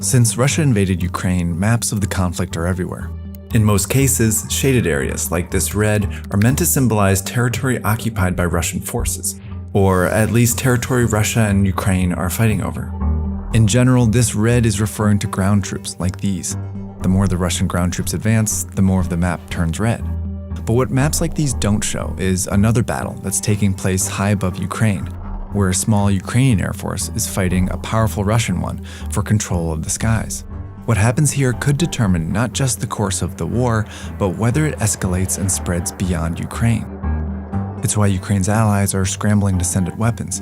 Since Russia invaded Ukraine, maps of the conflict are everywhere. In most cases, shaded areas like this red are meant to symbolize territory occupied by Russian forces, or at least territory Russia and Ukraine are fighting over. In general, this red is referring to ground troops like these. The more the Russian ground troops advance, the more of the map turns red. But what maps like these don't show is another battle that's taking place high above Ukraine, where a small Ukrainian air force is fighting a powerful Russian one for control of the skies. What happens here could determine not just the course of the war, but whether it escalates and spreads beyond Ukraine. It's why Ukraine's allies are scrambling to send it weapons,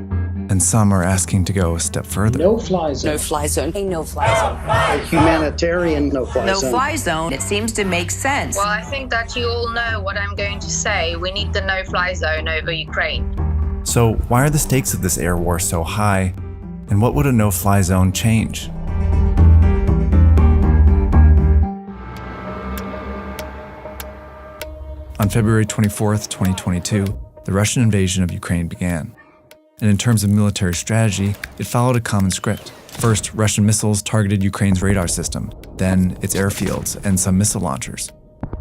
and some are asking to go a step further. No-fly zone. No-fly zone. A no-fly zone. A humanitarian no-fly zone. No-fly zone. It seems to make sense. Well, I think that you all know what I'm going to say. We need the no-fly zone over Ukraine. So why are the stakes of this air war so high, and what would a no-fly zone change? On February 24th, 2022, the Russian invasion of Ukraine began. And in terms of military strategy, it followed a common script. First, Russian missiles targeted Ukraine's radar system, then its airfields and some missile launchers.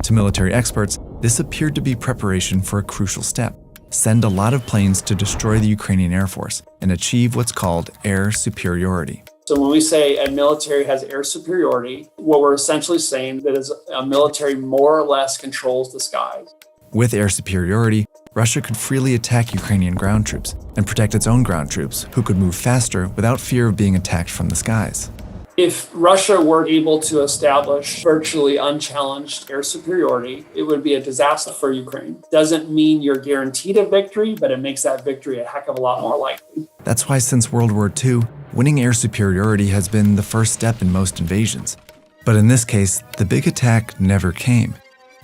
To military experts, this appeared to be preparation for a crucial step: send a lot of planes to destroy the Ukrainian Air Force and achieve what's called air superiority. So when we say a military has air superiority, what we're essentially saying that is a military more or less controls the skies. With air superiority, Russia could freely attack Ukrainian ground troops and protect its own ground troops, who could move faster without fear of being attacked from the skies. If Russia were able to establish virtually unchallenged air superiority, it would be a disaster for Ukraine. Doesn't mean you're guaranteed a victory, but it makes that victory a heck of a lot more likely. That's why since World War II, winning air superiority has been the first step in most invasions. But in this case, the big attack never came,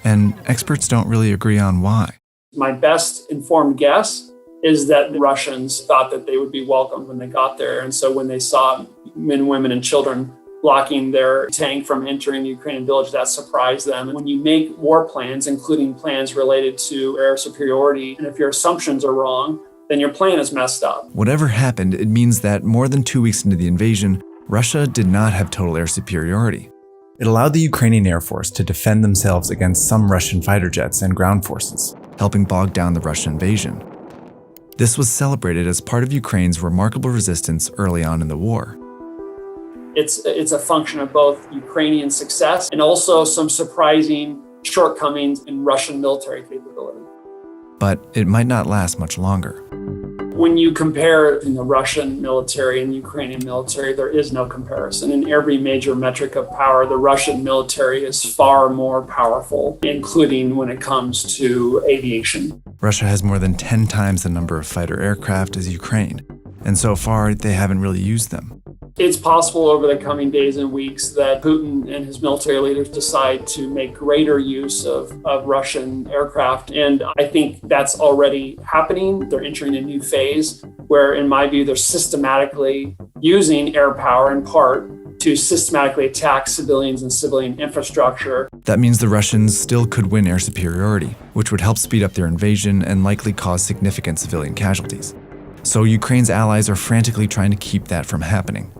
and experts don't really agree on why. My best informed guess is that the Russians thought that they would be welcomed when they got there. And so when they saw men, women, and children blocking their tank from entering the Ukrainian village, that surprised them. And when you make war plans, including plans related to air superiority, and if your assumptions are wrong, then your plan is messed up. Whatever happened, it means that more than 2 weeks into the invasion, Russia did not have total air superiority. It allowed the Ukrainian Air Force to defend themselves against some Russian fighter jets and ground forces, helping bog down the Russian invasion. This was celebrated as part of Ukraine's remarkable resistance early on in the war. It's a function of both Ukrainian success and also some surprising shortcomings in Russian military capability. But it might not last much longer. When you compare the Russian military and Ukrainian military, there is no comparison. In every major metric of power, the Russian military is far more powerful, including when it comes to aviation. Russia has more than 10 times the number of fighter aircraft as Ukraine, and so far they haven't really used them. It's possible over the coming days and weeks that Putin and his military leaders decide to make greater use of Russian aircraft. And I think that's already happening. They're entering a new phase where, in my view, they're systematically using air power in part to systematically attack civilians and civilian infrastructure. That means the Russians still could win air superiority, which would help speed up their invasion and likely cause significant civilian casualties. So Ukraine's allies are frantically trying to keep that from happening.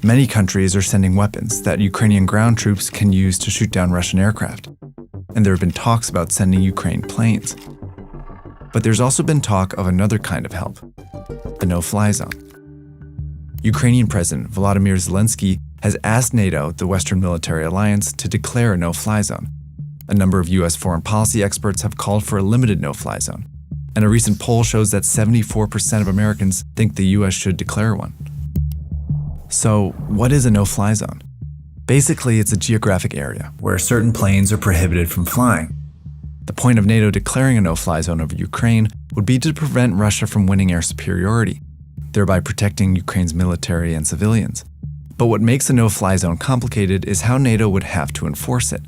Many countries are sending weapons that Ukrainian ground troops can use to shoot down Russian aircraft. And there have been talks about sending Ukraine planes. But there's also been talk of another kind of help, the no-fly zone. Ukrainian President Volodymyr Zelensky has asked NATO, the Western military alliance, to declare a no-fly zone. A number of US foreign policy experts have called for a limited no-fly zone. And a recent poll shows that 74% of Americans think the US should declare one. So, what is a no-fly zone? Basically, it's a geographic area where certain planes are prohibited from flying. The point of NATO declaring a no-fly zone over Ukraine would be to prevent Russia from winning air superiority, thereby protecting Ukraine's military and civilians. But what makes a no-fly zone complicated is how NATO would have to enforce it.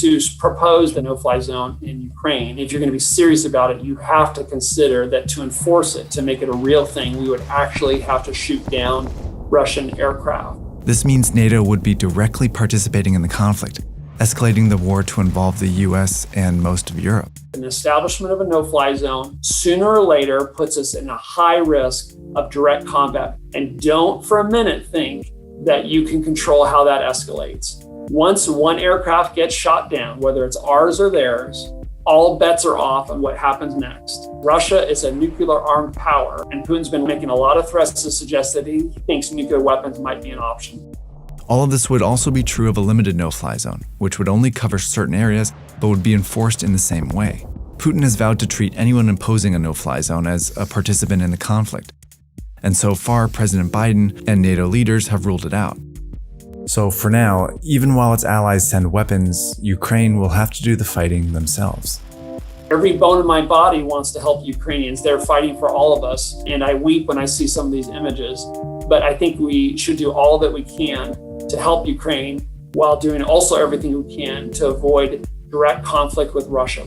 To propose the no-fly zone in Ukraine, if you're going to be serious about it, you have to consider that to enforce it, to make it a real thing, we would actually have to shoot down Russian aircraft. This means NATO would be directly participating in the conflict, escalating the war to involve the US and most of Europe. An establishment of a no-fly zone sooner or later puts us in a high risk of direct combat. And don't for a minute think that you can control how that escalates. Once one aircraft gets shot down, whether it's ours or theirs, all bets are off on what happens next. Russia is a nuclear armed power, and Putin's been making a lot of threats to suggest that he thinks nuclear weapons might be an option. All of this would also be true of a limited no-fly zone, which would only cover certain areas but would be enforced in the same way. Putin has vowed to treat anyone imposing a no-fly zone as a participant in the conflict. And so far, President Biden and NATO leaders have ruled it out. So for now, even while its allies send weapons, Ukraine will have to do the fighting themselves. Every bone in my body wants to help Ukrainians. They're fighting for all of us, and I weep when I see some of these images. But I think we should do all that we can to help Ukraine while doing also everything we can to avoid direct conflict with Russia.